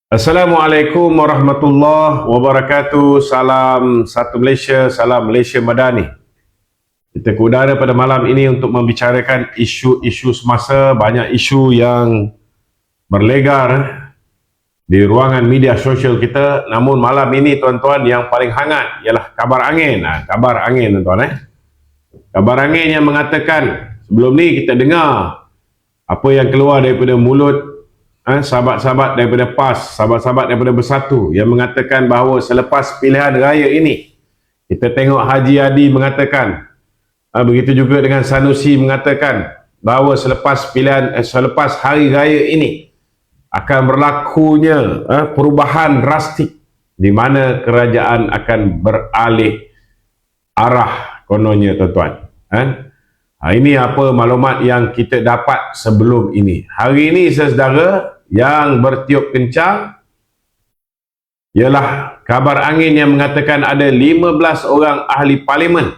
Assalamualaikum warahmatullahi wabarakatuh. Salam satu Malaysia, salam Malaysia Madani. Kita ke udara pada malam ini untuk membicarakan isu-isu semasa. Banyak isu yang berlegar di ruangan media sosial kita. Namun malam ini tuan-tuan yang paling hangat ialah kabar angin. Kabar angin tuan-tuan. Kabar angin yang mengatakan, sebelum ni kita dengar apa yang keluar daripada mulut sahabat-sahabat daripada PAS, sahabat-sahabat daripada Bersatu yang mengatakan bahawa selepas pilihan raya ini, kita tengok Haji Hadi mengatakan, begitu juga dengan Sanusi mengatakan bahawa selepas hari raya ini akan berlakunya perubahan drastik di mana kerajaan akan beralih arah kononnya tuan-tuan. Ini apa maklumat yang kita dapat sebelum ini. Hari ini saudara, yang bertiup kencang ialah kabar angin yang mengatakan ada 15 orang ahli parlimen.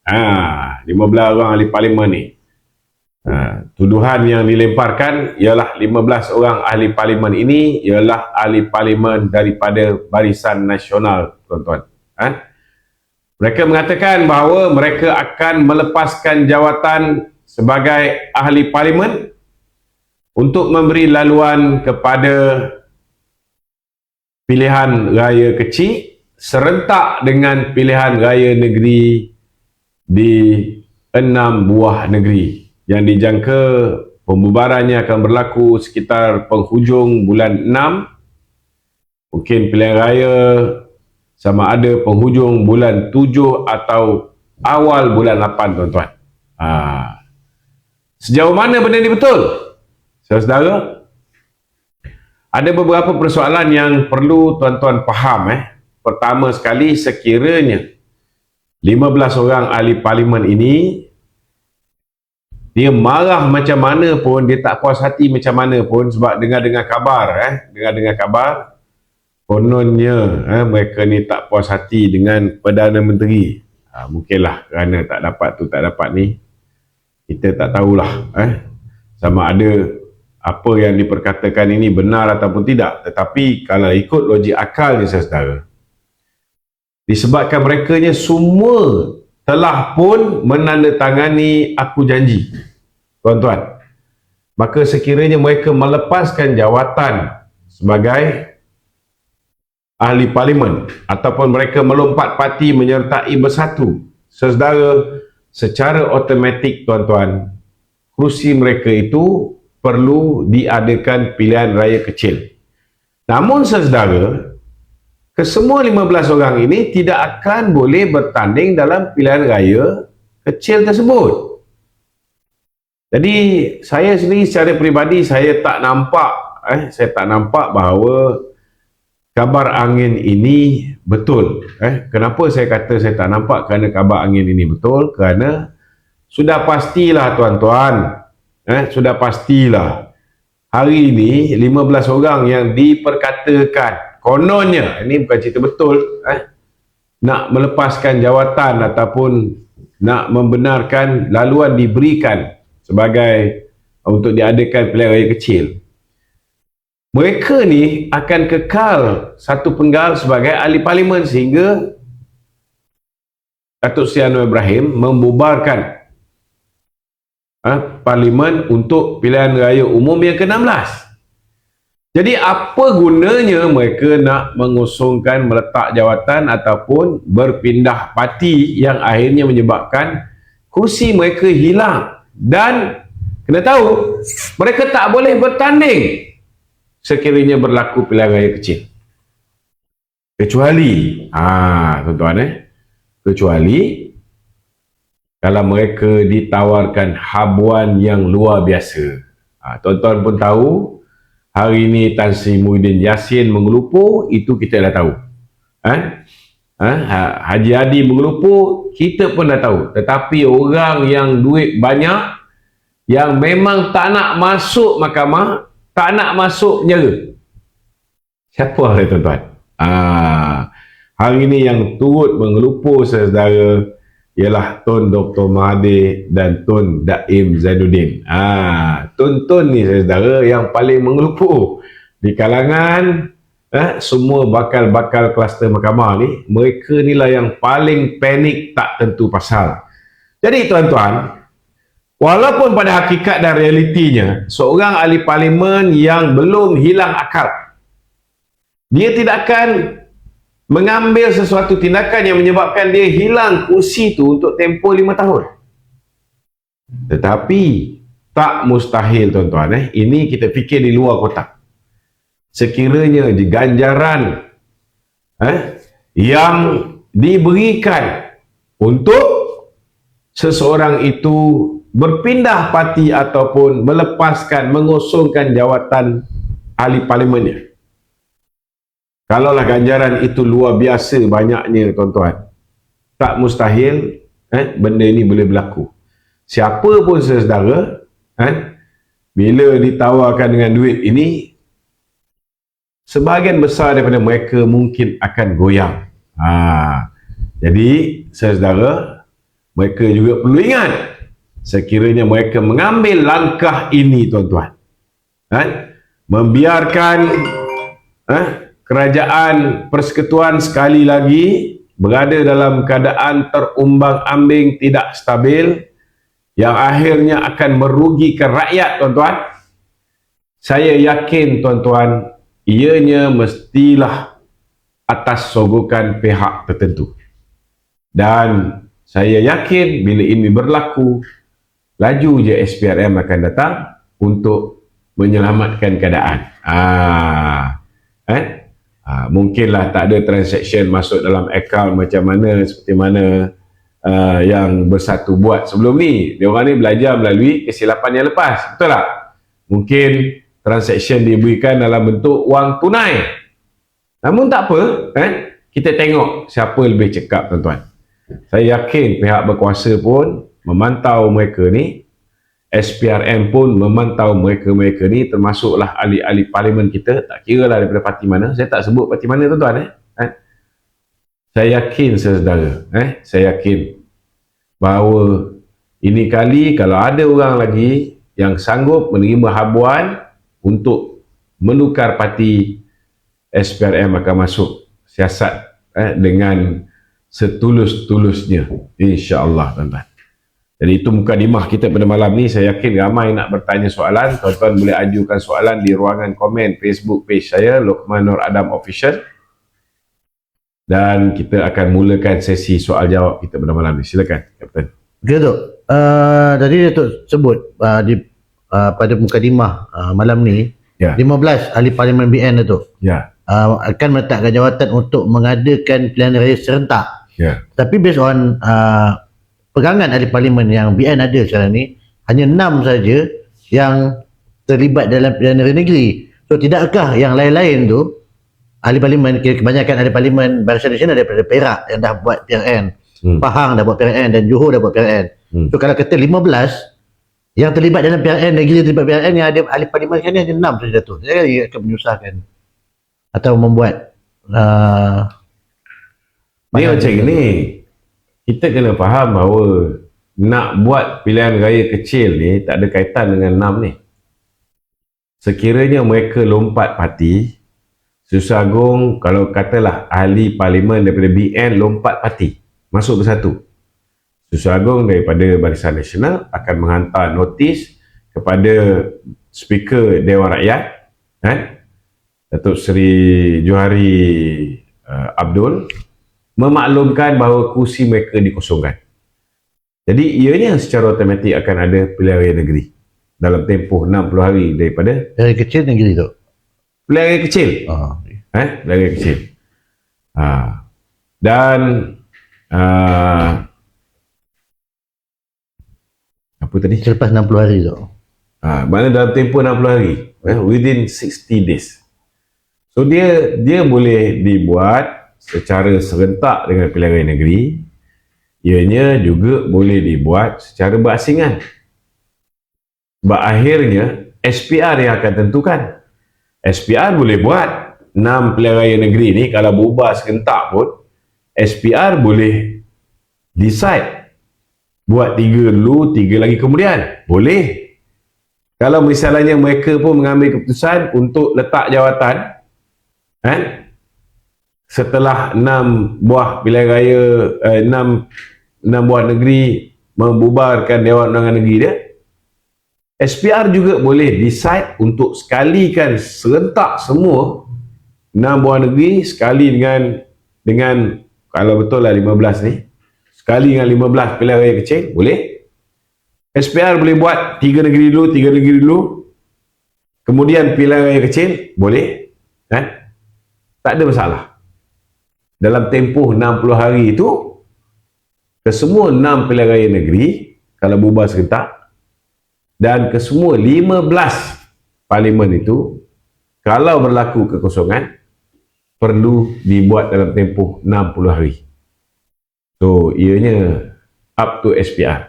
15 orang ahli parlimen ni. Tuduhan yang dilemparkan ialah 15 orang ahli parlimen ini ialah ahli parlimen daripada Barisan Nasional, tuan-tuan. Mereka mengatakan bahawa mereka akan melepaskan jawatan sebagai ahli parlimen untuk memberi laluan kepada pilihan raya kecil serentak dengan pilihan raya negeri di 6 buah negeri yang dijangka pembubarannya akan berlaku sekitar penghujung bulan 6, mungkin pilihan raya sama ada penghujung bulan 7 atau awal bulan 8, tuan-tuan. Sejauh mana benda ni betul? Saudara, ada beberapa persoalan yang perlu tuan-tuan faham. Pertama sekali, sekiranya 15 orang ahli parlimen ini dia marah macam mana pun, dia tak puas hati macam mana pun, sebab dengar-dengar kabar kononnya mereka ni tak puas hati dengan Perdana Menteri. Mungkinlah kerana tak dapat tu, tak dapat ni, kita tak tahulah sama ada apa yang diperkatakan ini benar ataupun tidak. Tetapi kalau ikut logik akalnya saudara, disebabkan merekanya semua telah pun menandatangani aku janji, tuan-tuan, maka sekiranya mereka melepaskan jawatan sebagai ahli parlimen ataupun mereka melompat parti menyertai Bersatu, saudara, secara automatik tuan-tuan, kerusi mereka itu perlu diadakan pilihan raya kecil. Namun saudara, kesemua 15 orang ini tidak akan boleh bertanding dalam pilihan raya kecil tersebut. Jadi saya sendiri secara peribadi saya tak nampak bahawa kabar angin ini betul. Kenapa saya kata saya tak nampak? Kerana kabar angin ini betul, kerana sudah pastilah tuan-tuan, sudah pastilah hari ini 15 orang yang diperkatakan kononnya, ini bukan cerita betul, nak melepaskan jawatan ataupun nak membenarkan laluan diberikan sebagai untuk diadakan pilihan raya kecil, mereka ni akan kekal satu penggal sebagai ahli parlimen sehingga Datuk Seri Anwar Ibrahim membubarkan parlimen untuk pilihan raya umum yang ke-16. Jadi apa gunanya mereka nak mengusungkan meletak jawatan ataupun berpindah parti yang akhirnya menyebabkan kursi mereka hilang, dan kena tahu mereka tak boleh bertanding sekiranya berlaku pilihan raya kecil, kecuali tuan-tuan, kecuali kalau mereka ditawarkan habuan yang luar biasa. Tuan-tuan pun tahu hari ini Tan Sri Muhyiddin Yassin mengelupur, itu kita dah tahu. Haji Hadi mengelupur, kita pun dah tahu. Tetapi orang yang duit banyak, yang memang tak nak masuk mahkamah, tak nak masuk penjara, siapa tuan-tuan? Hari ini yang turut mengelupur saudara ialah Tun Dr. Mahathir dan Tun Daim Zainuddin. Tun-tun ni saudara yang paling mengelupur di kalangan semua bakal-bakal kluster mahkamah ni, mereka ni lah yang paling panik tak tentu pasal. Jadi tuan-tuan, walaupun pada hakikat dan realitinya, seorang ahli parlimen yang belum hilang akal, dia tidak akan mengambil sesuatu tindakan yang menyebabkan dia hilang kursi tu untuk tempoh 5 tahun. Tetapi tak mustahil tuan-tuan, ini kita fikir di luar kotak. Sekiranya ganjaran yang diberikan untuk seseorang itu berpindah parti ataupun melepaskan, mengosongkan jawatan ahli parlimennya, kalaulah ganjaran itu luar biasa banyaknya tuan-tuan, tak mustahil benda ini boleh berlaku. Siapa pun saudara, bila ditawarkan dengan duit ini, sebahagian besar daripada mereka mungkin akan goyang. Jadi saudara, mereka juga perlu ingat, sekiranya mereka mengambil langkah ini tuan-tuan, membiarkan kerajaan persekutuan sekali lagi berada dalam keadaan terumbang-ambing, tidak stabil, yang akhirnya akan merugikan rakyat tuan-tuan. Saya yakin tuan-tuan, ianya mestilah atas sogokan pihak tertentu. Dan saya yakin bila ini berlaku, laju je SPRM akan datang untuk menyelamatkan keadaan. Mungkinlah tak ada transaction masuk dalam akaun macam mana, seperti mana yang Bersatu buat sebelum ni. Dia orang ni belajar melalui kesilapan yang lepas, betul tak? Mungkin transaction diberikan dalam bentuk wang tunai. Namun tak apa, kita tengok siapa lebih cekap tuan-tuan. Saya yakin pihak berkuasa pun memantau mereka ni, SPRM pun memantau mereka-mereka ni, termasuklah ahli-ahli parlimen kita, tak kira lah daripada parti mana. Saya tak sebut parti mana tuan-tuan. Saya yakin saudara, saya yakin bahawa ini kali kalau ada orang lagi yang sanggup menerima habuan untuk menukar parti, SPRM akan masuk siasat dengan setulus-tulusnya, insya-Allah tuan-tuan. Jadi itu mukadimah kita pada malam ni. Saya yakin ramai nak bertanya soalan. Tuan-tuan boleh ajukan soalan di ruangan komen Facebook page saya, Luqman Nur Adam Official, dan kita akan mulakan sesi soal jawab kita pada malam ni. Silakan Kapten. Okay, Datuk. Tadi Datuk sebut pada mukadimah malam ni, 15 ahli parlimen BN Datuk akan meletakkan jawatan untuk mengadakan pilihan raya serentak. Tapi based on pegangan ahli parlimen yang BN ada sekarang ni, hanya 6 saja yang terlibat dalam pilihan raya negeri. So tidakkah yang lain-lain tu, ahli parlimen, kebanyakan ahli parlimen Barisan Nasional daripada Perak yang dah buat PRN, Pahang dah buat PRN dan Johor dah buat PRN. So kalau kata 15 yang terlibat dalam PRN negeri, terlibat PRN, yang ada ahli parlimen sekarang ni hanya 6 saja tu. Saya akan menyusahkan atau membuat dia macam ni. Kita kena faham bahawa nak buat pilihan raya kecil ni tak ada kaitan dengan 6 ni. Sekiranya mereka lompat parti, Susah Agung kalau katalah ahli parlimen daripada BN lompat parti masuk Bersatu, Susah Agung daripada Barisan Nasional akan menghantar notis kepada Speaker Dewan Rakyat, Datuk Seri Johari Abdul, memaklumkan bahawa kursi mereka dikosongkan. Jadi ianya secara automatik akan ada pilihan raya negeri dalam tempoh 60 hari daripada dari kecil negeri tu. Pilihan raya kecil. Pilihan raya kecil. Dan apa tadi? Selepas 60 hari tu. Mana dalam tempoh 60 hari, within 60 days. So dia boleh dibuat secara serentak dengan pilihan raya negeri. Ianya juga boleh dibuat secara berasingan. Sebab akhirnya SPR yang akan tentukan. SPR boleh buat 6 pilihan raya negeri ni, kalau berubah serentak pun SPR boleh decide buat 3 dulu, 3 lagi kemudian. Boleh. Kalau misalnya mereka pun mengambil keputusan untuk letak jawatan Setelah 6 buah pilihan raya, 6 buah negeri membubarkan Dewan Undangan Negeri dia, SPR juga boleh decide untuk sekalikan serentak semua 6 buah negeri sekali dengan kalau betul lah 15 ni, sekali dengan 15 pilihan raya kecil, boleh. SPR boleh buat 3 negeri dulu, 3 negeri dulu, kemudian pilihan raya kecil, boleh. Tak ada masalah. Dalam tempoh 60 hari itu, kesemua 6 pilihan raya negeri, kalau bubar serentak, dan kesemua 15 parlimen itu, kalau berlaku kekosongan, perlu dibuat dalam tempoh 60 hari. So, ianya up to SPR.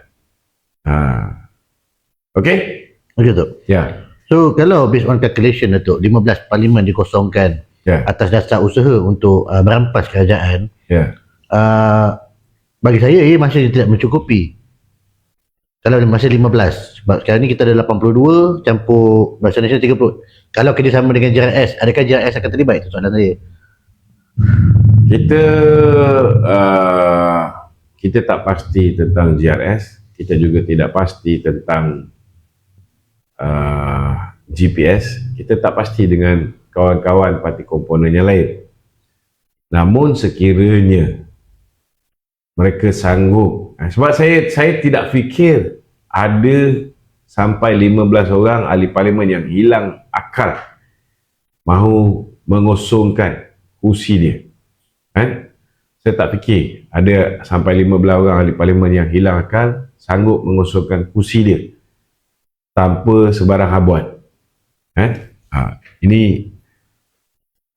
Okay? Okey tu. Ya. So kalau based on calculation Datuk, 15 parlimen dikosongkan atas dasar usaha untuk merampas kerajaan, bagi saya masih tidak mencukupi. Kalau masih 15, sebab sekarang ni kita ada 82 campur Barisan Nasional 30. Kalau kerjasama dengan JRS, adakah JRS akan terlibat? Itu soalan saya. Kita tak pasti tentang JRS, kita juga tidak pasti tentang GPS, kita tak pasti dengan kawan-kawan parti komponen yang lain. Namun sekiranya mereka sanggup, sebab saya tidak fikir ada sampai 15 orang ahli parlimen yang hilang akal mahu mengosongkan kursi dia. Saya tak fikir ada sampai 15 orang ahli parlimen yang hilang akal sanggup mengosongkan kursi dia tanpa sebarang habuan. Ini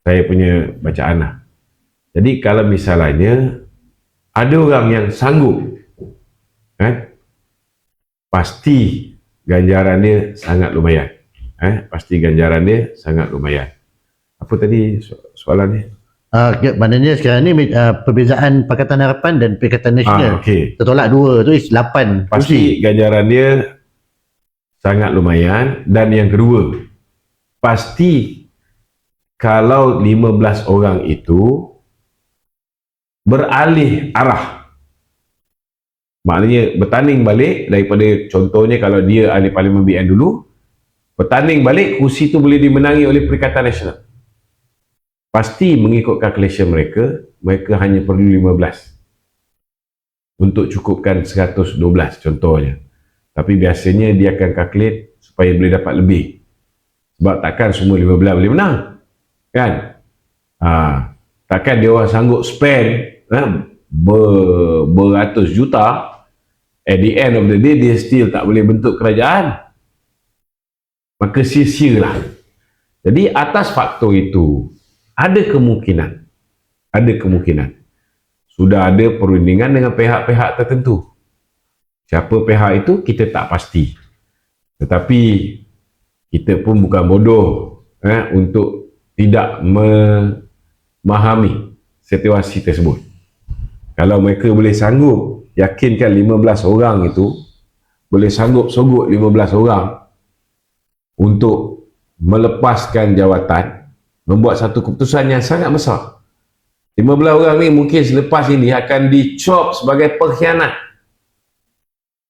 saya punya bacaan lah. Jadi kalau misalnya ada orang yang sanggup, pasti ganjaran dia sangat lumayan. Pasti ganjaran dia sangat lumayan. Apa tadi soalan dia? Maknanya sekarang ni perbezaan Pakatan Harapan dan Pakatan Nasional tertolak 2 tu is 8 pasti ganjaran dia sangat lumayan. Dan yang kedua, pasti kalau 15 orang itu beralih arah, maknanya bertanding balik daripada, contohnya kalau dia ahli parlimen BN dulu, bertanding balik, kursi itu boleh dimenangi oleh Perikatan Nasional. Pasti mengikut calculation mereka hanya perlu 15 untuk cukupkan 112 contohnya. Tapi biasanya dia akan calculate supaya boleh dapat lebih. Sebab takkan semua 15 boleh menang. Kan? Takkan dia orang sanggup spend beratus juta, at the end of the day dia still tak boleh bentuk kerajaan. Maka sia-sialah. Jadi atas faktor itu, ada kemungkinan sudah ada perundingan dengan pihak-pihak tertentu. Siapa pihak itu kita tak pasti. Tetapi kita pun bukan bodoh untuk tidak memahami situasi tersebut. Kalau mereka boleh sanggup yakinkan 15 orang itu, boleh sanggup sogok 15 orang untuk melepaskan jawatan, membuat satu keputusan yang sangat besar. 15 orang ni mungkin selepas ini akan dicop sebagai pengkhianat,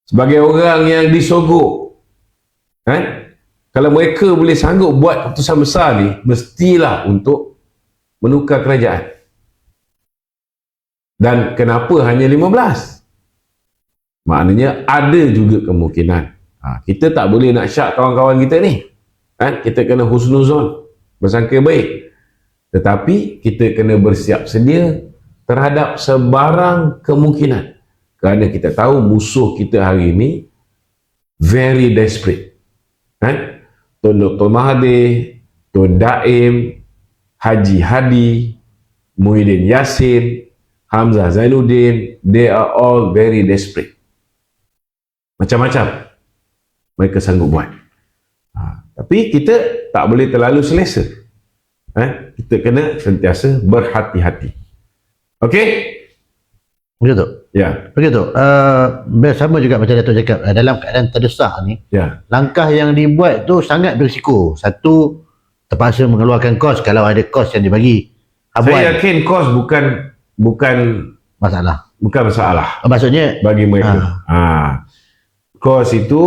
sebagai orang yang disogok. Kalau mereka boleh sanggup buat keputusan besar ni, mestilah untuk menukar kerajaan. Dan kenapa hanya 15? Maknanya ada juga kemungkinan. Kita tak boleh nak syak kawan-kawan kita ni. Kita kena husnuzon, bersangka baik. Tetapi kita kena bersiap sedia terhadap sebarang kemungkinan. Kerana kita tahu musuh kita hari ini very desperate. Tun Dr. Mahathir, Tun Daim, Haji Hadi, Muhyiddin Yassin, Hamzah Zainuddin, they are all very desperate. Macam-macam mereka sanggup buat. Tapi kita tak boleh terlalu selesa. Kita kena sentiasa berhati-hati. Okey? Betul tu? Ya. Okey tu. Sama juga macam Datuk cakap, dalam keadaan terdesak ni, ya, langkah yang dibuat tu sangat berisiko. Satu, terpaksa mengeluarkan kos kalau ada kos yang dibagi. Saya yakin kos bukan masalah. Maksudnya bagi mereka. Kos itu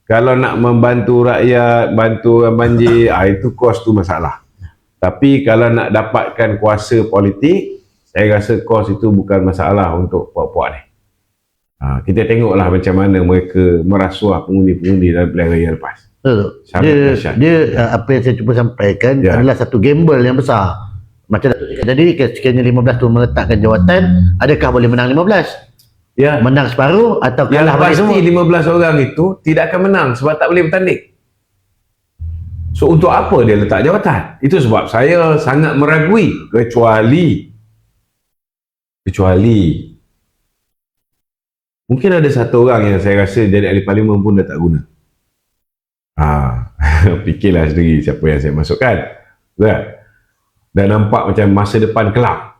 kalau nak membantu rakyat, bantu orang banjir, itu kos tu masalah. Tapi kalau nak dapatkan kuasa politik, saya rasa kos itu bukan masalah untuk puak-puak ni. Kita tengoklah macam mana mereka merasuah pengundi-pengundi dalam pilihan raya lepas. Dia apa yang saya cuba sampaikan adalah satu gamble yang besar. Macam jadi sekiranya 15 tu meletakkan jawatan, adakah boleh menang 15? Ya, menang separuh atau kalah balik semua? Pasti 15 orang itu tidak akan menang sebab tak boleh bertanding. So untuk apa dia letak jawatan? Itu sebab saya sangat meragui, kecuali mungkin ada satu orang yang saya rasa jadi ahli parlimen pun dah tak guna. Fikirlah sendiri siapa yang saya masukkan. Dah nampak macam masa depan kelam.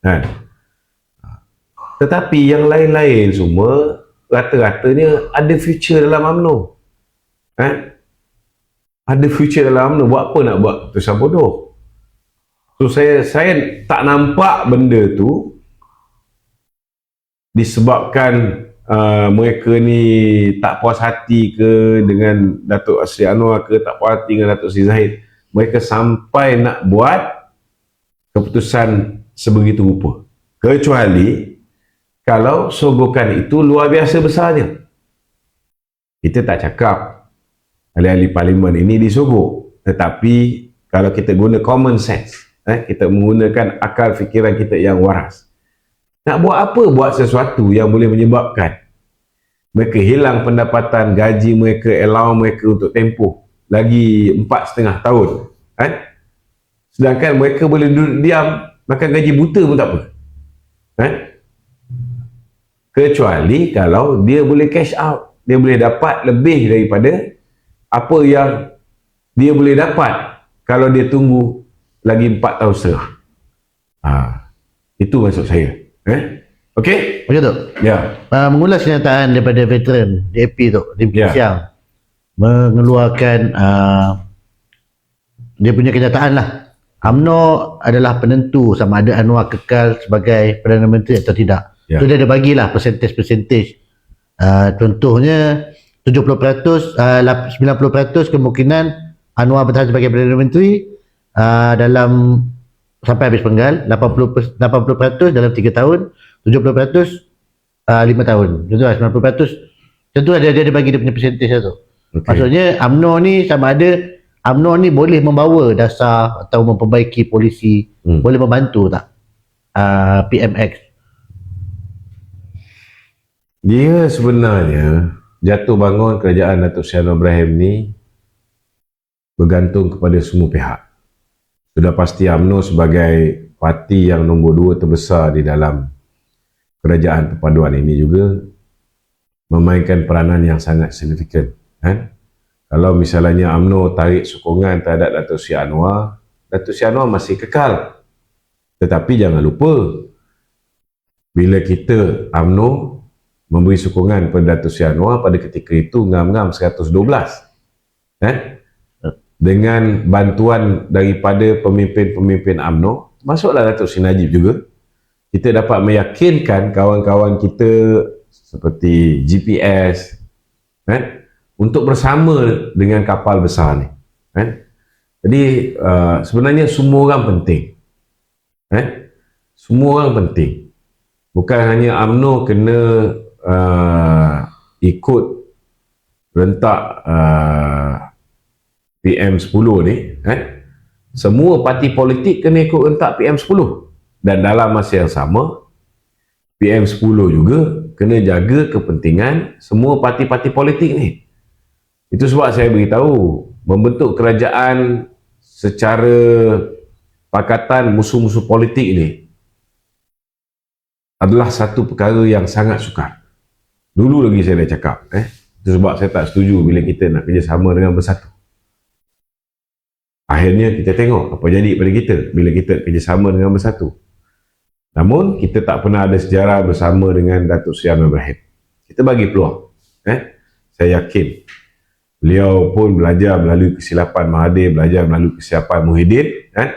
Kan? Tetapi yang lain-lain semua rata-ratanya ada future dalam UMNO. Ada future dalam UMNO. Buat apa nak buat keputusan bodoh? So saya tak nampak benda tu disebabkan mereka ni tak puas hati ke dengan Datuk Seri Anwar ke tak puas hati dengan Datuk Seri Zahid. Mereka sampai nak buat keputusan sebegitu rupa. Kecuali kalau sogokan itu luar biasa besarnya. Kita tak cakap ahli-ahli parlimen ini disogok. Tetapi kalau kita guna common sense, kita menggunakan akal fikiran kita yang waras. Nak buat apa? Buat sesuatu yang boleh menyebabkan mereka hilang pendapatan, gaji mereka, allowance mereka untuk tempoh lagi 4,5 tahun. Sedangkan mereka boleh duduk diam, makan gaji buta pun tak apa. Kecuali kalau dia boleh cash out, dia boleh dapat lebih daripada apa yang dia boleh dapat kalau dia tunggu lagi 4 tahun setengah. Itu maksud saya. Okey? Macam tu? Ya. Mengulas kenyataan daripada veteran DAP tu, di Siang, mengeluarkan dia punya kenyataan lah. UMNO adalah penentu sama ada Anwar kekal sebagai Perdana Menteri atau tidak. Itu dia ada bagilah persentage. Contohnya 70%, 90% kemungkinan Anwar bertahan sebagai Perdana Menteri dalam sampai habis penggal, 80% dalam 3 tahun, 70% 5 tahun. Contohlah 90%. Contohlah dia ada bagi dia punya persentage tu. Maksudnya UMNO ni sama ada UMNO ni boleh membawa dasar atau memperbaiki polisi, boleh membantu tak PMX? Dia sebenarnya jatuh bangun kerajaan Datuk Seri Anwar Ibrahim ni bergantung kepada semua pihak. Sudah pasti UMNO sebagai parti yang nombor 2 terbesar di dalam kerajaan perpaduan ini juga memainkan peranan yang sangat signifikan. Kalau misalnya UMNO tarik sokongan terhadap Datuk Seri Anwar, Datuk Seri Anwar masih kekal. Tetapi jangan lupa, bila kita UMNO memberi sokongan kepada Datuk Seri Anwar pada ketika itu ngam-ngam 112. Dengan bantuan daripada pemimpin-pemimpin UMNO, masuklah Datuk Seri Najib juga. Kita dapat meyakinkan kawan-kawan kita seperti GPS untuk bersama dengan kapal besar ni. Jadi sebenarnya semua orang penting. Semua orang penting. Bukan hanya UMNO kena ikut rentak PM10 ni. Semua parti politik kena ikut rentak PM10. Dan dalam masa yang sama, PM10 juga kena jaga kepentingan semua parti-parti politik ni. Itu sebab saya beritahu, membentuk kerajaan secara pakatan musuh-musuh politik ni adalah satu perkara yang sangat sukar. Dulu lagi saya dah cakap. Itu sebab saya tak setuju bila kita nak kerjasama dengan bersatu. Akhirnya kita tengok apa jadi pada kita bila kita kerjasama dengan bersatu. Namun kita tak pernah ada sejarah bersama dengan Datuk Seri Anwar Ibrahim. Kita bagi peluang. Saya yakin Beliau pun belajar melalui kesilapan Mahathir, belajar melalui kesilapan Muhyiddin, kan?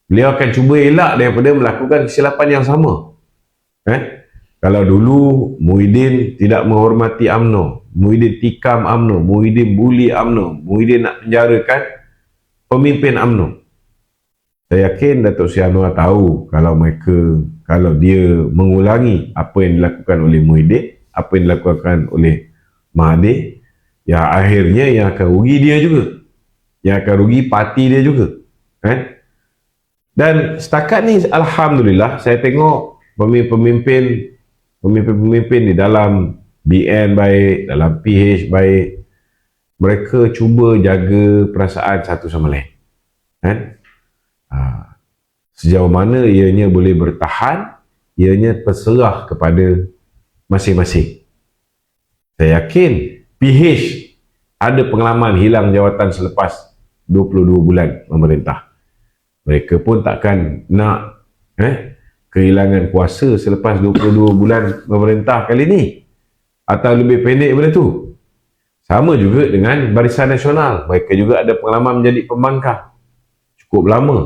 Beliau akan cuba elak daripada melakukan kesilapan yang sama. Kalau dulu Muhyiddin tidak menghormati UMNO, Muhyiddin tikam UMNO, Muhyiddin bully UMNO, Muhyiddin nak penjarakan pemimpin UMNO. Saya yakin Datuk Seri Anwar tahu kalau dia mengulangi apa yang dilakukan oleh Muhyiddin, apa yang dilakukan oleh Mahathir, ya akhirnya yang akan rugi dia juga, yang akan rugi parti dia juga, kan? Dan setakat ni alhamdulillah saya tengok pemimpin di dalam BN baik, dalam PH baik, mereka cuba jaga perasaan satu sama lain, kan? Sejauh mana ianya boleh bertahan, ianya terserah kepada masing-masing. Saya yakin PH ada pengalaman hilang jawatan selepas 22 bulan memerintah. Mereka pun takkan nak kehilangan kuasa selepas 22 bulan memerintah kali ni, atau lebih pendek daripada tu. Sama juga dengan Barisan Nasional, mereka juga ada pengalaman menjadi pembangkang cukup lama.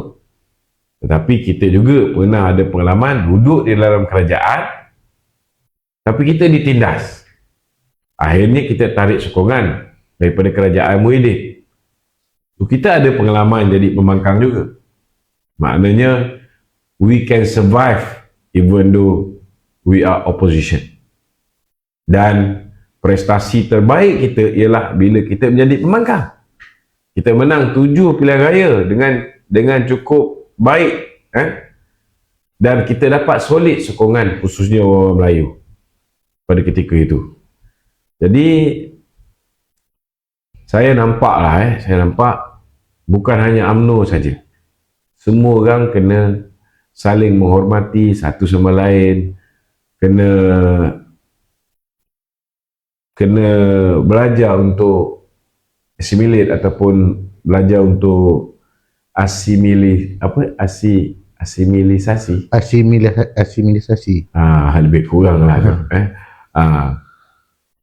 Tetapi kita juga pernah ada pengalaman duduk di dalam kerajaan tapi kita ditindas. Akhirnya kita tarik sokongan daripada kerajaan Muhyiddin. Kita ada pengalaman jadi pembangkang juga. Maknanya we can survive even though we are opposition. Dan prestasi terbaik kita ialah bila kita menjadi pembangkang. Kita menang 7 pilihan raya dengan cukup baik, dan kita dapat solid sokongan khususnya orang Melayu pada ketika itu. Jadi saya nampak bukan hanya UMNO saja. Semua orang kena saling menghormati satu sama lain, kena belajar untuk assimilate ataupun belajar untuk asimilisasi. Lebih kurang lah.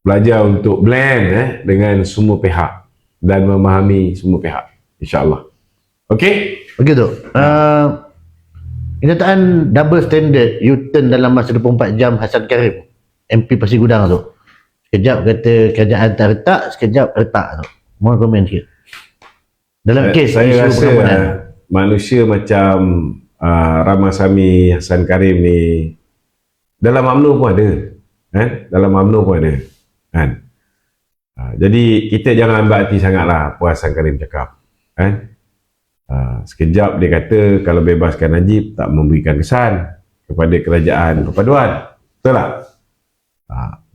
Belajar untuk blend dengan semua pihak dan memahami semua pihak, insyaAllah. Okey? Begitu. Kenyataan double standard U-turn dalam masa 24 jam Hassan Karim, MP Pasir Gudang tu. Sekejap kata kerajaan tak retak, sekejap retak tu. Mohon komen sikit. Dalam kes saya rasa manusia macam Ramasamy Hassan Karim ni dalam UMNO pun ada, dalam UMNO pun ada, kan? Jadi kita jangan ambil hati sangatlah apa Hassan Karim cakap, kan? Sekejap dia kata kalau bebaskan Najib tak memberikan kesan kepada kerajaan perpaduan. Betul tak?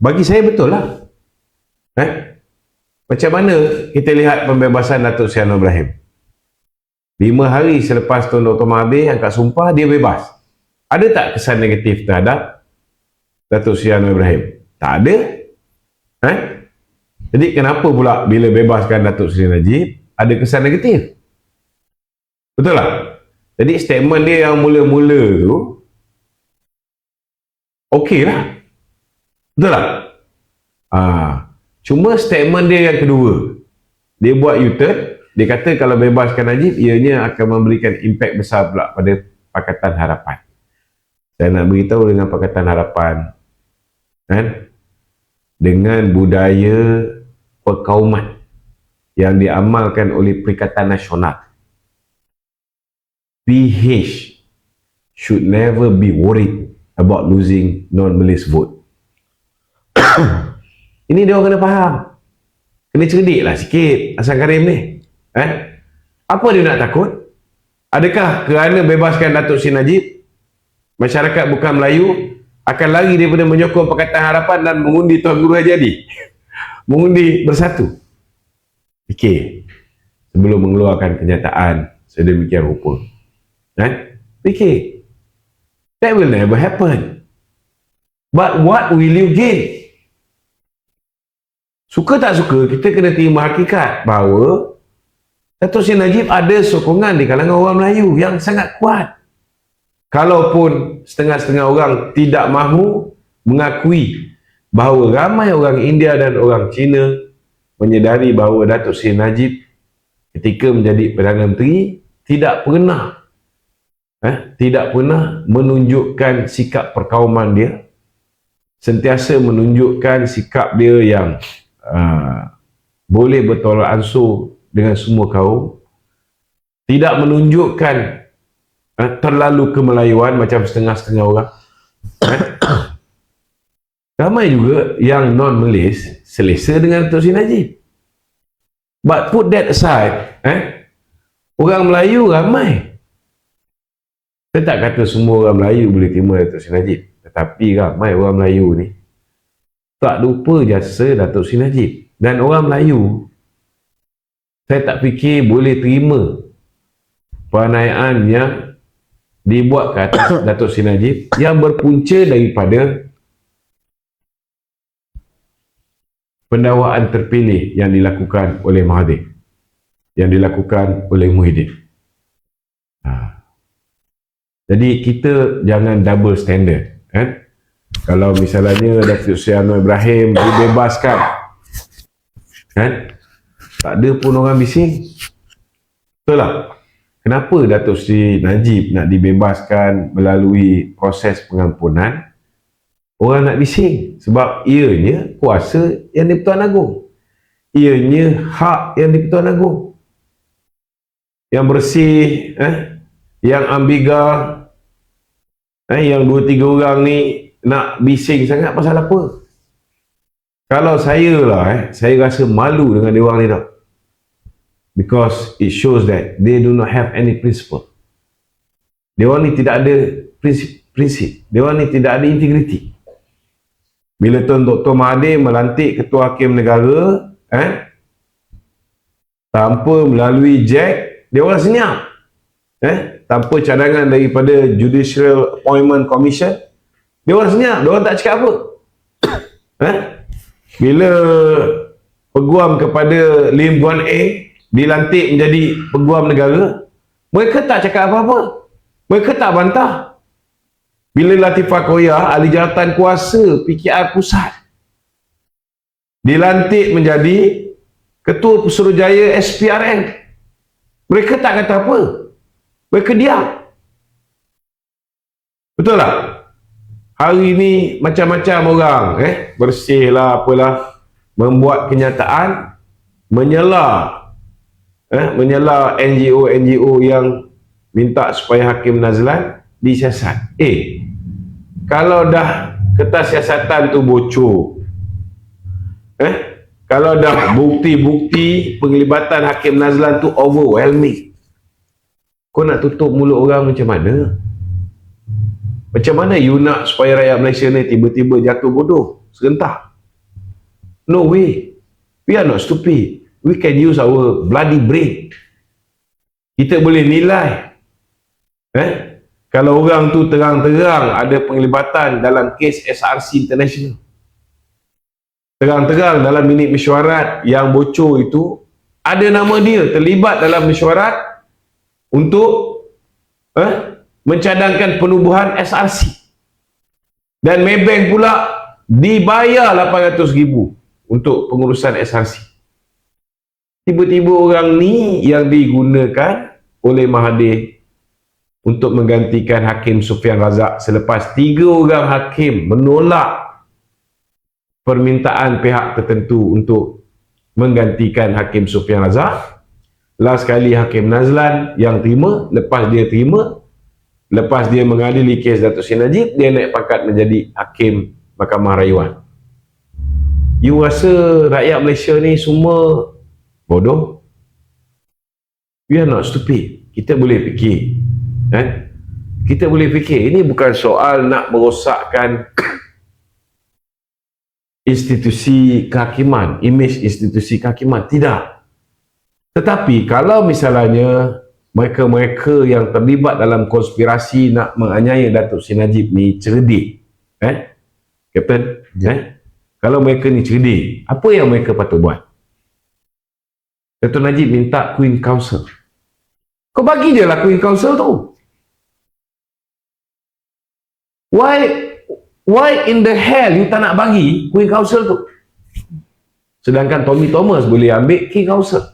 Bagi saya betul lah. Macam mana kita lihat pembebasan Datuk Seri Anwar Ibrahim? 5 hari selepas Tun Dr. Mahathir angkat sumpah, dia bebas. Ada tak kesan negatif terhadap Datuk Seri Anwar Ibrahim? Tak ada. Jadi kenapa pula bila bebaskan Datuk Seri Najib ada kesan negatif? Betul tak? Jadi statement dia yang mula-mula tu okey lah. Betul tak? Cuma statement dia yang kedua, dia buat U-turn. Dia kata kalau bebaskan Najib, ianya akan memberikan impak besar pula pada Pakatan Harapan. Saya nak beritahu dengan Pakatan Harapan, dengan budaya perkauman yang diamalkan oleh Perikatan Nasional, PH should never be worried about losing non-Malays vote. Ini dia orang kena faham. Kena cerdik lah sikit Hassan Karim ni. Apa dia nak takut? Adakah kerana bebaskan Datuk Seri Najib, masyarakat bukan Melayu akan lari daripada menyokong Pakatan Harapan dan mengundi Tuan Guru Haji Hadi? Mengundi Bersatu? Fikir sebelum mengeluarkan kenyataan sedemikian rupa. Fikir. That will never happen. But what will you gain? Suka tak suka, kita kena terima hakikat bahawa Datuk Seri Najib ada sokongan di kalangan orang Melayu yang sangat kuat. Kalaupun setengah-setengah orang tidak mahu mengakui bahawa ramai orang India dan orang Cina menyedari bahawa Datuk Seri Najib ketika menjadi Perdana Menteri tidak pernah menunjukkan sikap perkauman dia, sentiasa menunjukkan sikap dia yang boleh bertolak ansur dengan semua kaum, tidak menunjukkan terlalu kemelayuan macam setengah-setengah orang. Ramai juga yang non-Malaysia selesa dengan Datuk Seri Najib. But put that aside, orang Melayu ramai. Saya tak kata semua orang Melayu boleh terima Datuk Seri Najib, tetapi ramai orang Melayu ni tak lupa jasa Datuk Seri Najib. Dan orang Melayu, saya tak fikir boleh terima penganiayaan yang dibuat ke atas Datuk Seri Najib yang berpunca daripada pendakwaan terpilih yang dilakukan oleh Mahathir, yang dilakukan oleh Muhyiddin. Jadi kita jangan double standard. Kalau misalnya Datuk Seri Anwar Ibrahim dibebaskan, tak ada pun orang bising. Betul tak? Kenapa Datuk Seri Najib nak dibebaskan melalui proses pengampunan? Orang nak bising sebab ianya kuasa yang di-Pertuan Agong, ianya hak yang di-Pertuan Agong. Yang bersih, yang ambiga, yang 2-3 orang ni nak bising sangat pasal apa? Kalau saya lah, saya rasa malu dengan dia orang ni tau. Because it shows that they do not have any principle. Dia orang ni tidak ada prinsip. Dia orang ni tidak ada integriti. Bila Tuan Dr. Mahathir melantik Ketua Hakim Negara, tanpa melalui JAC, dia orang senyap. Tanpa cadangan daripada Judicial Appointment Commission, dia orang senyap. Dia orang tak cakap apa. Bila peguam kepada Lim Guan Eng dilantik menjadi peguam negara, mereka tak cakap apa-apa. Mereka tak bantah. Bila Latifah Koyah, ahli jawatan kuasa PKR Pusat, dilantik menjadi Ketua Pesuruhjaya SPRM, mereka tak kata apa. Mereka diam. Betul tak? Hari ini macam-macam orang bersih lah apalah, membuat kenyataan menyela NGO yang minta supaya Hakim Nazlan disiasat. Kalau dah kertas siasatan tu bocor, kalau dah bukti-bukti penglibatan Hakim Nazlan tu overwhelming, kau nak tutup mulut orang macam mana? Macam mana you nak supaya rakyat Malaysia ni tiba-tiba jatuh bodoh serentak? No way. We are not stupid. We can use our bloody brain. Kita boleh nilai. Kalau orang tu terang-terang ada penglibatan dalam kes SRC International, terang-terang dalam minit mesyuarat yang bocor itu, ada nama dia terlibat dalam mesyuarat untuk mencadangkan penubuhan SRC, dan Maybank pula dibayar 800,000 untuk pengurusan SRC. Tiba-tiba orang ni yang digunakan oleh Mahathir untuk menggantikan Hakim Sufian Razak selepas 3 orang hakim menolak permintaan pihak tertentu untuk menggantikan Hakim Sufian Razak. Last kali Hakim Nazlan yang terima. Lepas dia mengadili kes Datuk Seri Najib, dia naik pangkat menjadi Hakim Mahkamah Rayuan. You rasa rakyat Malaysia ni semua bodoh? We are not stupid. Kita boleh fikir. Kita boleh fikir. Ini bukan soal nak merosakkan institusi kehakiman, imej institusi kehakiman. Tidak. Tetapi kalau misalnya mereka-mereka yang terlibat dalam konspirasi nak menganiaya Datuk Seri Najib ni cerdik, Kapten, kalau mereka ni cerdik, apa yang mereka patut buat? Datuk Najib minta Queen Council. Kau bagi je lah Queen Council tu. Why in the hell you tak nak bagi Queen Council tu? Sedangkan Tommy Thomas boleh ambil King Counsel.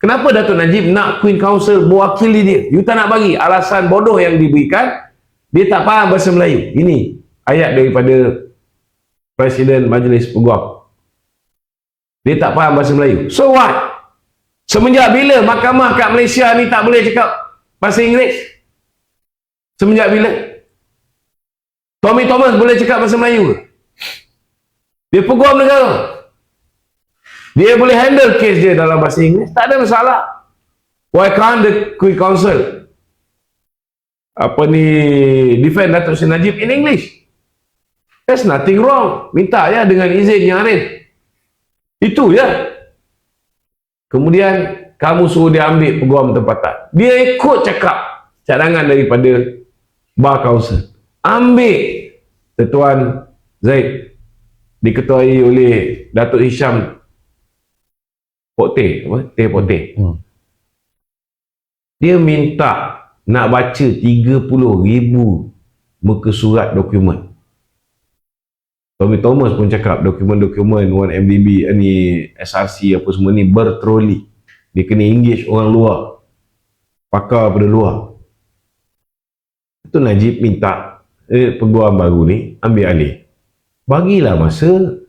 Kenapa Datuk Najib nak Queen Counsel mewakili dia? You tak nak bagi. Alasan bodoh yang diberikan, dia tak faham bahasa Melayu. Ini ayat daripada Presiden Majlis Peguam. Dia tak faham bahasa Melayu. So what? Semenjak bila mahkamah kat Malaysia ni tak boleh cakap bahasa Inggeris? Semenjak bila? Tommy Thomas boleh cakap bahasa Melayu ke? Dia peguam negara. Dia boleh handle kes dia dalam bahasa Inggeris. Tak ada masalah. Why can't the Queen Counsel defend Datuk Seri Najib in English? There's nothing wrong. Minta ya dengan izin Yang Arif. Itu ya. Kemudian kamu suruh dia ambil peguam tempatan. Dia ikut cakap cadangan daripada Bar Council. Ambil Tuan Zaid, diketuai oleh Datuk Hisham Pote, Teh Pote. Dia minta nak baca 30,000 muka surat dokumen. Tommy Thomas pun cakap dokumen-dokumen 1MDB ni, SRC apa semua ni bertroli. Dia kena engage orang luar, pakar pada luar. Itu Najib minta peguam baru ni ambil alih. Bagilah masa.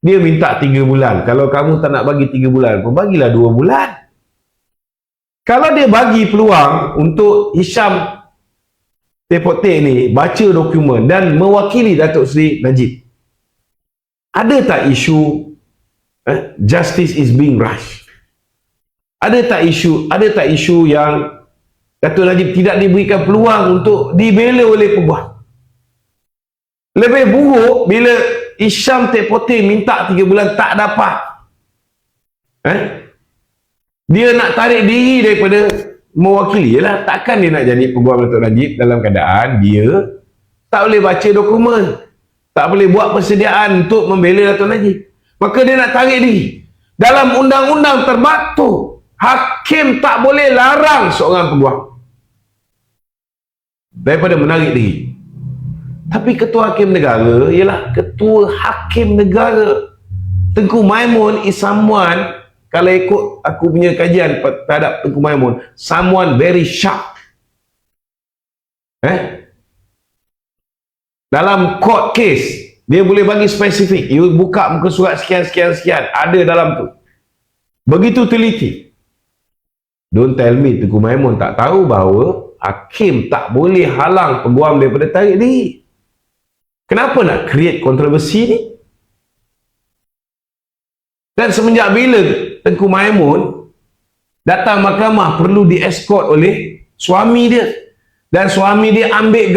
Dia minta 3 bulan. Kalau kamu tak nak bagi 3 bulan pun, bagilah 2 bulan. Kalau dia bagi peluang untuk Hisham Tepote ni baca dokumen dan mewakili Datuk Seri Najib, ada tak isu justice is being rushed? Ada tak isu yang Datuk Najib tidak diberikan peluang untuk dibela oleh peguam? Lebih buruk bila Hisham Tepote minta 3 bulan tak dapat. Dia nak tarik diri daripada mewakili. Yalah, takkan dia nak jadi peguam Datuk Najib dalam keadaan dia tak boleh baca dokumen, tak boleh buat persediaan untuk membela Datuk Najib. Maka dia nak tarik diri. Dalam undang-undang terbatuk, hakim tak boleh larang seorang peguam daripada menarik diri. Tapi ketua hakim negara ialah ketua hakim negara. Tengku Maimun is someone, kalau ikut aku punya kajian terhadap Tengku Maimun, someone very sharp. Dalam court case, dia boleh bagi spesifik. You buka muka surat sekian, ada dalam tu. Begitu teliti. Don't tell me Tengku Maimun tak tahu bahawa hakim tak boleh halang peguam daripada tarik diri. Kenapa nak create kontroversi ni? Dan semenjak bila Tengku Maimun datang mahkamah perlu di-escort oleh suami dia, dan suami dia ambil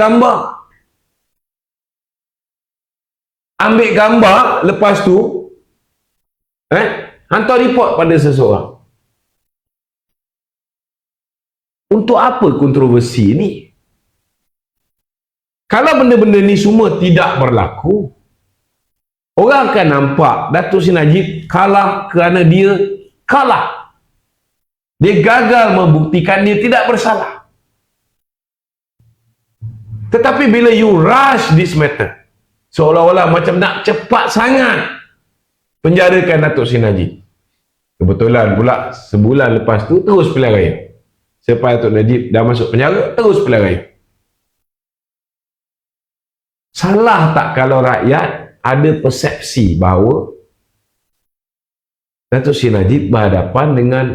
gambar, lepas tu hantar report pada seseorang. Untuk apa kontroversi ni? Kalau benda-benda ni semua tidak berlaku, orang akan nampak Datuk Seri Najib kalah kerana dia kalah. Dia gagal membuktikan dia tidak bersalah. Tetapi bila you rush this matter, seolah-olah macam nak cepat sangat penjarakan Datuk Seri Najib. Kebetulan pula sebulan lepas tu terus pilihan raya. Selepas Datuk Najib dah masuk penjara, terus pilihan raya. Salah tak kalau rakyat ada persepsi bahawa Datuk Seri Najib berhadapan dengan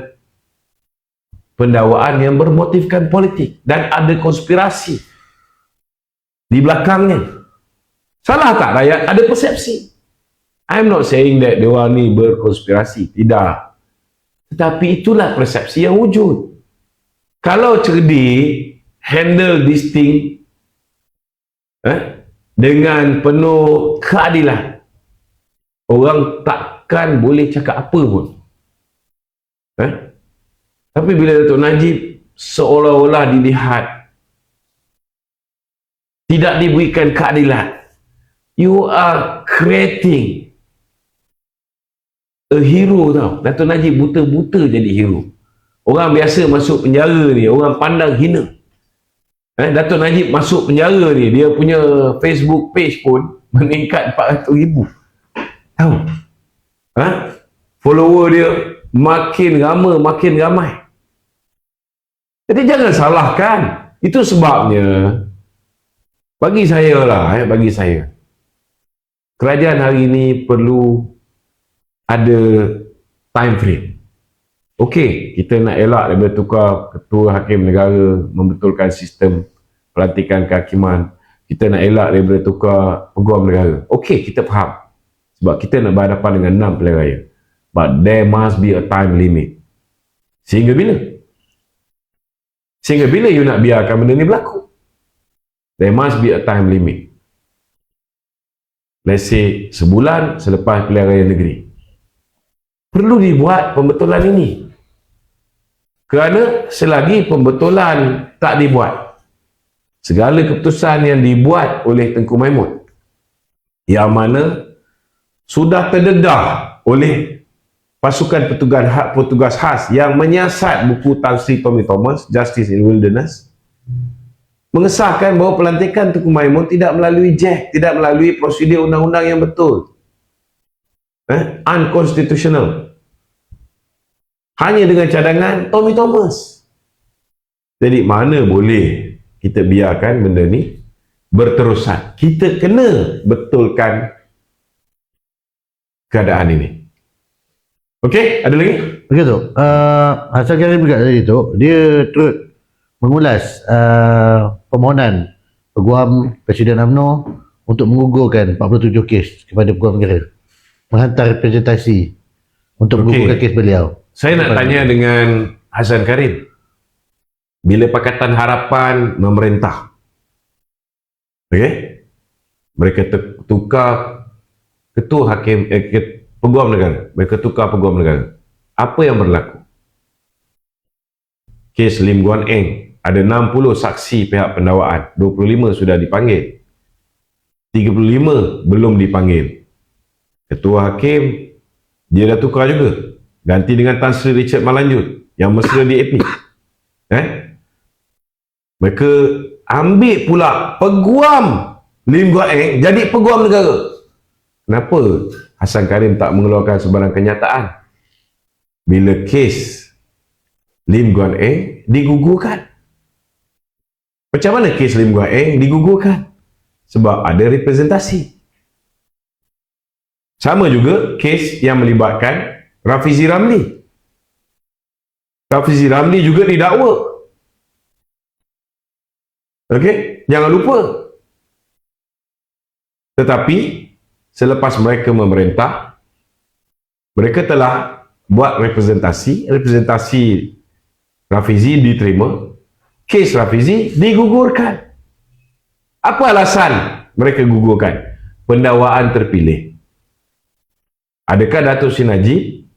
pendakwaan yang bermotifkan politik dan ada konspirasi di belakangnya? Salah tak rakyat ada persepsi? I'm not saying that diorang ni berkonspirasi, tidak. Tetapi itulah persepsi yang wujud. Kalau cerdik handle this thing dengan penuh keadilan, orang takkan boleh cakap apa pun. Tapi bila Datuk Najib seolah-olah dilihat tidak diberikan keadilan, you are creating a hero tau. Datuk Najib buta-buta jadi hero. Orang biasa masuk penjara ni, orang pandang hina. Datuk Najib masuk penjara ni, dia punya Facebook page pun meningkat 400,000. Tahu? follower dia makin ramai. Jadi jangan salahkan. Itu sebabnya bagi saya kerajaan hari ini perlu ada time frame. Okey, kita nak elak daripada tukar ketua hakim negara, membetulkan sistem pelantikan kehakiman. Kita nak elak daripada tukar peguam negara. Okey, kita faham. Sebab kita nak berhadapan dengan 6 pilihan raya. But there must be a time limit. Sehingga bila? Sehingga bila you nak biarkan benda ni berlaku? There must be a time limit. Let's say sebulan selepas pilihan raya negeri. Perlu dibuat pembetulan ini. Kerana selagi pembetulan tak dibuat, segala keputusan yang dibuat oleh Tengku Mahmud yang mana sudah terdedah oleh pasukan petugas khas yang menyiasat buku Tan Sri Tommy Thomas, Justice in Wilderness, mengesahkan bahawa pelantikan Tengku Mahmud tidak melalui JEK, tidak melalui prosedur undang-undang yang betul. Unconstitutional. Hanya dengan cadangan Tommy Thomas. Jadi mana boleh kita biarkan benda ni berterusan. Kita kena betulkan keadaan ini. Okey, ada lagi? Okey tu. Hasan Karim juga tadi tu, dia turut mengulas permohonan Peguam Presiden UMNO untuk menggugurkan 47 kes kepada Peguam Negara. Menghantar representasi untuk menggugurkan kes beliau. Saya nak tanya dengan Hasan Karim. Bila Pakatan Harapan memerintah, okey, mereka tukar ketua hakim, peguam negara. Mereka tukar peguam negara. Apa yang berlaku? Kes Lim Guan Eng, ada 60 saksi pihak pendakwaan, 25 sudah dipanggil, 35 belum dipanggil. Ketua hakim dia dah tukar juga, ganti dengan Tan Sri Richard Malanjut yang mesra di AP. Mereka ambil pula peguam Lim Guan Eng jadi peguam negara. Kenapa Hasan Karim tak mengeluarkan sebarang kenyataan bila kes Lim Guan Eng digugurkan? Macam mana kes Lim Guan Eng digugurkan? Sebab ada representasi. Sama juga kes yang melibatkan Rafizi Ramli. Rafizi Ramli juga didakwa. Okey, jangan lupa. Tetapi selepas mereka memerintah, mereka telah buat representasi Rafizi diterima, kes Rafizi digugurkan. Apa alasan mereka gugurkan? Pendakwaan terpilih. Adakah Datuk Seri Najib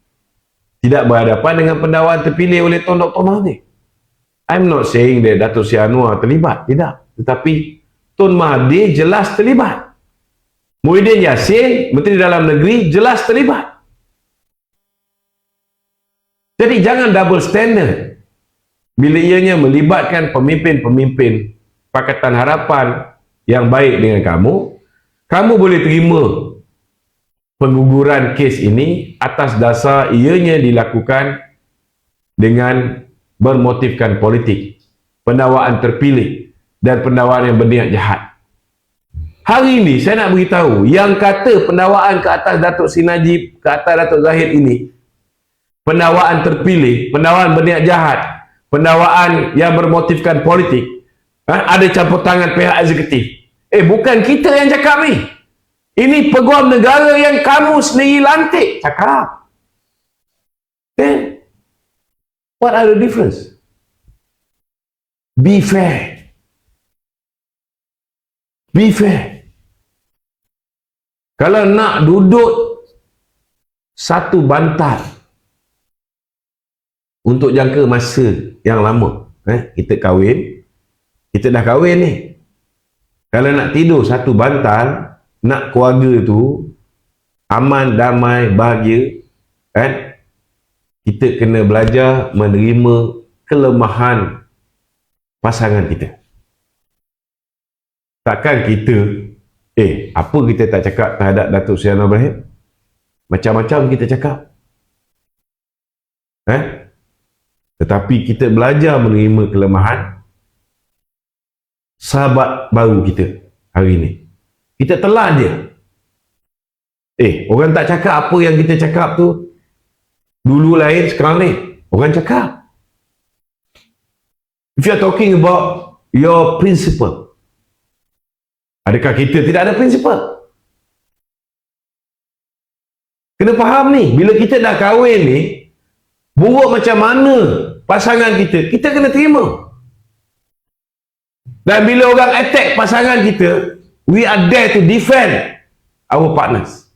tidak berhadapan dengan pendakwaan terpilih oleh Tun Dr. Mahathir? I'm not saying that Datuk Seri Anwar terlibat, tidak. Tetapi Tun Mahathir jelas terlibat. Muhyiddin Yassin, Menteri Dalam Negeri, jelas terlibat. Jadi jangan double standard. Bila ianya melibatkan pemimpin-pemimpin Pakatan Harapan yang baik dengan kamu boleh terima pengguguran kes ini atas dasar ianya dilakukan dengan bermotifkan politik, pendakwaan terpilih dan pendakwaan yang berniat jahat. Hari ini saya nak beritahu, yang kata pendakwaan ke atas Datuk Seri Najib, ke atas Datuk Zahid ini pendakwaan terpilih, pendakwaan berniat jahat, pendakwaan yang bermotifkan politik, ada campur tangan pihak eksekutif. Bukan kita yang cakap ni. Ini peguam negara yang kamu sendiri lantik cakap. What are the difference? Be fair. Be fair. Kalau nak duduk satu bantal untuk jangka masa yang lama, kita kahwin, kita dah kahwin ni. Kalau nak tidur satu bantal, nak keluarga tu aman, damai, bahagia, kita kena belajar menerima kelemahan pasangan kita. Takkan kita apa kita tak cakap terhadap Datuk Seri Anwar Ibrahim? macam-macam kita cakap. Tetapi kita belajar menerima kelemahan sahabat baru kita hari ini. Kita telan dia. Orang tak cakap apa yang kita cakap tu dulu lain, sekarang lain. Orang cakap. If you are talking about your principle, adakah kita tidak ada principle? Kena faham ni, bila kita dah kahwin ni, buruk macam mana pasangan kita, kita kena terima. Dan bila orang attack pasangan kita, we are there to defend our partners.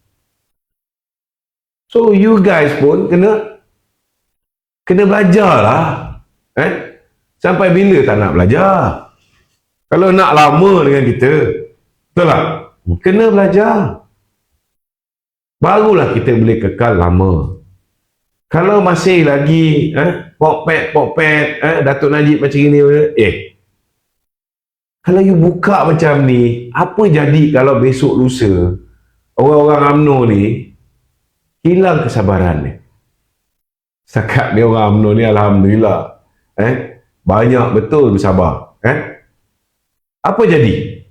So you guys pun kena belajar lah. Sampai bila tak nak belajar? Kalau nak lama dengan kita, betul tak? Kena belajar. Barulah kita boleh kekal lama. Kalau masih lagi pok-pet, Datuk Najib macam ni, kalau you buka macam ni, apa jadi kalau besok lusa orang-orang UMNO ni hilang kesabaran ni? Setakat ni orang UMNO ni alhamdulillah banyak betul bersabar. Apa jadi?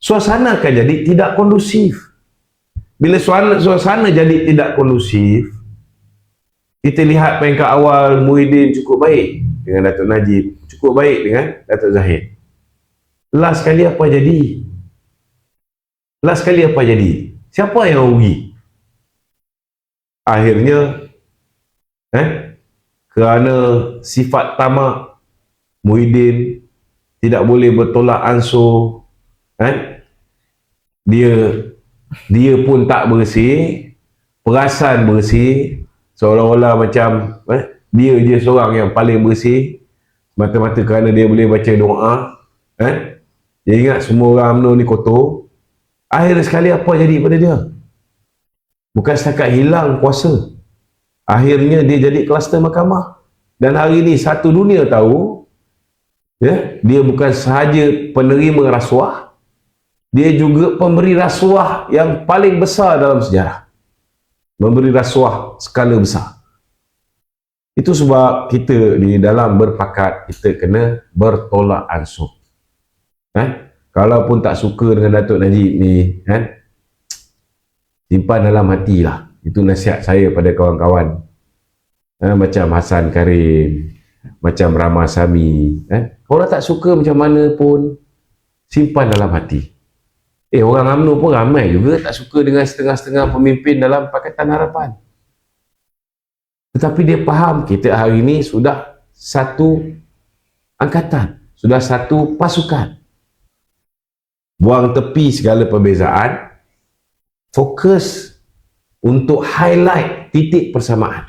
Suasana akan jadi tidak kondusif. Bila suasana jadi tidak kondusif, kita lihat peringkat awal Muhyiddin cukup baik dengan Datuk Najib, cukup baik dengan Datuk Zahid. Last kali apa jadi? Siapa yang rugi? Akhirnya kerana sifat tamak Muhyiddin tidak boleh bertolak ansur, dia pun tak bersih, perasan bersih, seolah-olah macam dia je seorang yang paling bersih, mata-mata kerana dia boleh baca doa. Dia ingat semua orang UMNO ni kotor. Akhir sekali apa jadi pada dia? Bukan setakat hilang kuasa, akhirnya dia jadi kluster mahkamah. Dan hari ni satu dunia tahu, dia bukan sahaja penerima rasuah, dia juga pemberi rasuah yang paling besar dalam sejarah. Memberi rasuah skala besar. Itu sebab kita di dalam berpakat, kita kena bertolak ansur. Kalaupun tak suka dengan Datuk Najib ni, simpan dalam hati lah. Itu nasihat saya pada kawan-kawan. Macam Hassan Karim, macam Rama Sami. Kalau tak suka macam mana pun, simpan dalam hati. Orang UMNO pun ramai juga tak suka dengan setengah-setengah pemimpin dalam Pakatan Harapan. Tetapi dia faham kita hari ini sudah satu angkatan, sudah satu pasukan. Buang tepi segala perbezaan, fokus untuk highlight titik persamaan.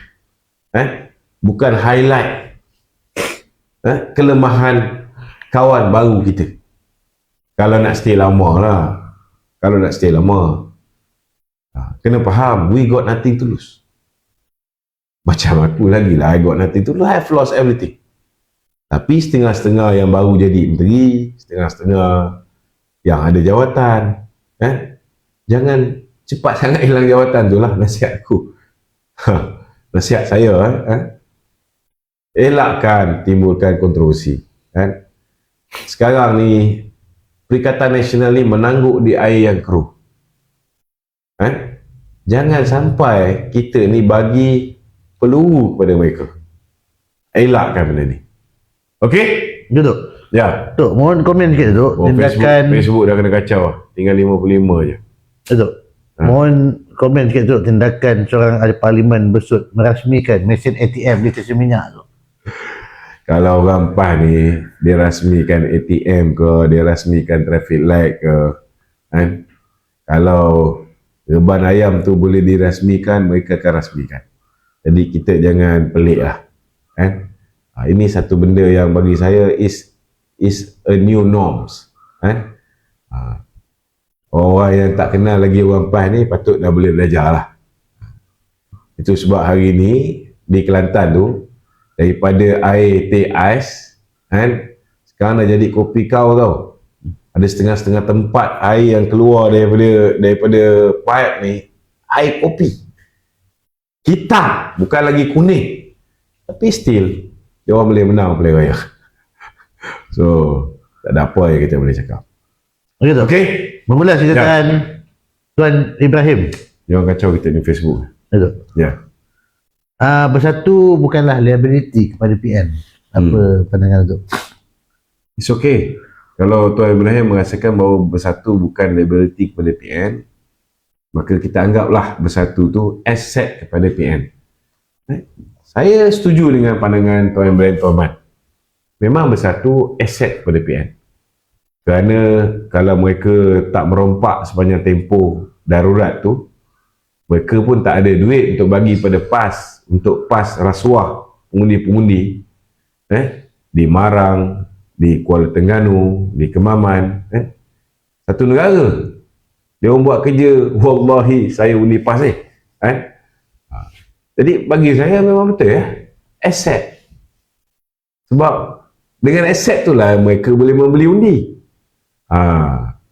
Bukan highlight kelemahan kawan baru kita. Kalau nak stay lama lah. Kena faham, we got nothing to lose. Macam aku lagi lah, I got nothing to lose. I have lost everything. Tapi setengah-setengah yang baru jadi menteri, setengah-setengah yang ada jawatan, jangan cepat sangat hilang jawatan tu lah nasihat aku. Nasihat saya, elakkan timbulkan kontroversi. Sekarang ni Perikatan Nasional ni menangguk di air yang keruh. Jangan sampai kita ni bagi peluru kepada mereka. Elakkan benda ni. Okey? Duduk. Ya. Tok, mohon komen sikit Tok. Tindakan Facebook dah kena kacau lah. Tinggal 55 je. Tok. Mohon komen sikit Tok, tindakan seorang ahli parlimen bersut merasmikan mesin ATM di stesen minyak tu. Kalau orang PAS ni, dia rasmikan ATM ke, dia rasmikan traffic light ke, kalau reban ayam tu boleh dirasmikan, mereka akan rasmikan. Jadi kita jangan pelik lah. Ini satu benda yang bagi saya is a new norms. Orang yang tak kenal lagi orang PAS ni patut dah boleh belajar lah. Itu sebab hari ni di Kelantan tu, daripada air teh ais, sekarang dah jadi kopi kau tau. Ada setengah-setengah tempat air yang keluar daripada pipe ni, air kopi. hitam, bukan lagi kuning. Tapi still dia orang boleh menang pilihan raya. So tak ada apa yang kita boleh cakap. Okey tu. Okey, Bermula silakan Tuan Ibrahim. jangan kacau kita di Facebook. Betul. Ya. Bersatu bukanlah liability kepada PN. Apa pandangan tu? It's okay. Kalau Tuan Ibrahim merasakan bahawa bersatu bukan liability kepada PN, maka kita anggaplah bersatu tu aset kepada PN. Saya setuju dengan pandangan Tuan Ibrahim Tuan Mat. Memang bersatu aset kepada PN. Kerana kalau mereka tak merompak sepanjang tempoh darurat tu, mereka pun tak ada duit untuk bagi pada PAS, untuk PAS rasuah pengundi-pengundi di Marang, di Kuala Terengganu, di Kemaman, satu negara. Dia orang buat kerja, wallahi saya undi PAS ni. Jadi bagi saya memang betul aset. Sebab dengan aset tu lah mereka boleh membeli undi.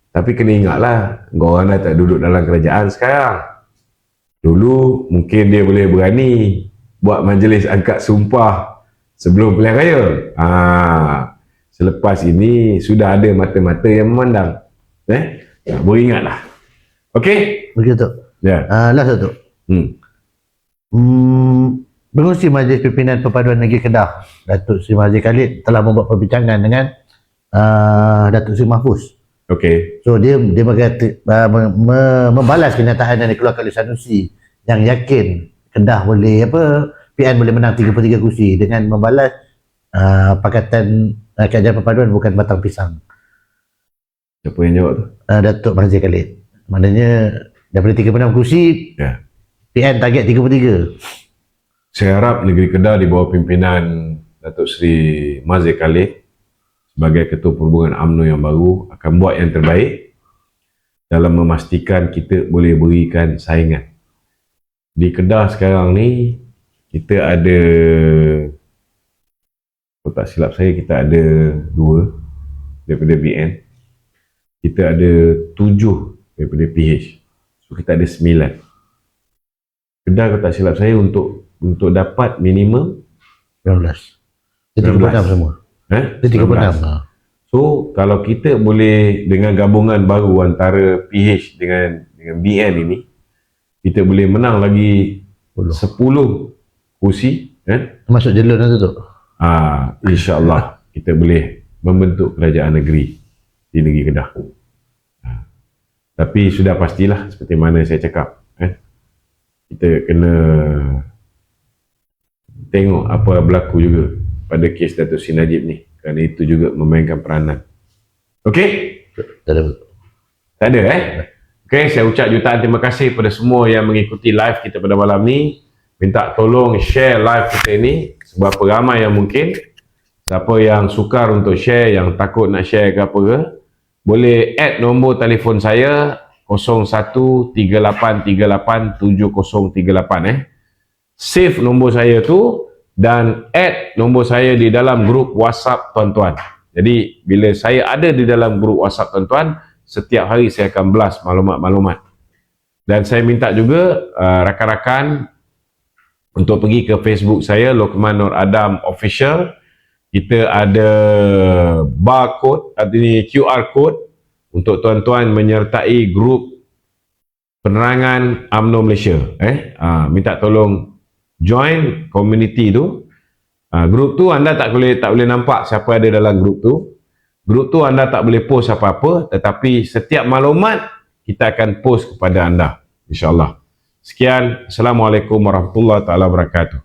Tapi kena ingatlah, korang dah tak duduk dalam kerajaan sekarang. Dulu mungkin dia boleh berani buat majlis angkat sumpah sebelum pilihan raya. Selepas ini sudah ada mata-mata yang memandang. Beringatlah. Okey? Begitu. Ya. Last tu. Pengurusi Majlis Pimpinan Perpaduan Negeri Kedah, Datuk Seri Mahathir Khalid telah membuat perbincangan dengan Datuk Seri Mahfuz. Okey. So dia membalas kenyataan yang dikeluarkan oleh Sanusi yang yakin Kedah boleh PN boleh menang 33 kursi dengan membalas Pakatan Kerajaan Perpaduan bukan batang pisang. Siapa yang jawab tu? Datuk Mahathir Khalid. Maknanya daripada 36 kursi PN target 33. Saya harap negeri Kedah di bawah pimpinan Datuk Seri Mahathir Khalid sebagai Ketua Perhubungan UMNO yang baru akan buat yang terbaik dalam memastikan kita boleh berikan saingan. Di Kedah sekarang ni kita ada, kalau tak silap saya, kita ada 2 daripada BN, kita ada 7 daripada PH, so kita ada 9. Kedah, kalau tak silap saya, untuk dapat minimum 19. Dia 36 semua. Dia 36. So kalau kita boleh dengan gabungan baru antara PH dengan BN ini, kita boleh menang lagi 10 kursi, Masuk jalur nanti tu. InsyaAllah kita boleh membentuk kerajaan negeri di negeri Kedah. Tapi sudah pastilah seperti mana saya cakap, kita kena tengok apa berlaku juga pada kes Datuk Seri Najib ni, kerana itu juga memainkan peranan. Okey? Tak ada. Tak ada Okey, saya ucap jutaan terima kasih kepada semua yang mengikuti live kita pada malam ni. Minta tolong share live kita ni seberapa ramai yang mungkin. Siapa yang sukar untuk share, yang takut nak share ke apa ke, boleh add nombor telefon saya 0138387038. Save nombor saya tu dan add nombor saya di dalam grup WhatsApp tuan-tuan. Jadi bila saya ada di dalam grup WhatsApp tuan-tuan, setiap hari saya akan blast maklumat-maklumat. Dan saya minta juga rakan-rakan untuk pergi ke Facebook saya, Lokman Nur Adam Official. Kita ada barcode, artinya QR code untuk tuan-tuan menyertai grup penerangan UMNO Malaysia. Minta tolong join community tu. Grup tu anda tak boleh nampak siapa ada dalam grup tu. Grup tu anda tak boleh post apa-apa, tetapi setiap maklumat kita akan post kepada anda, insya-Allah. Sekian, Assalamualaikum warahmatullahi wabarakatuh.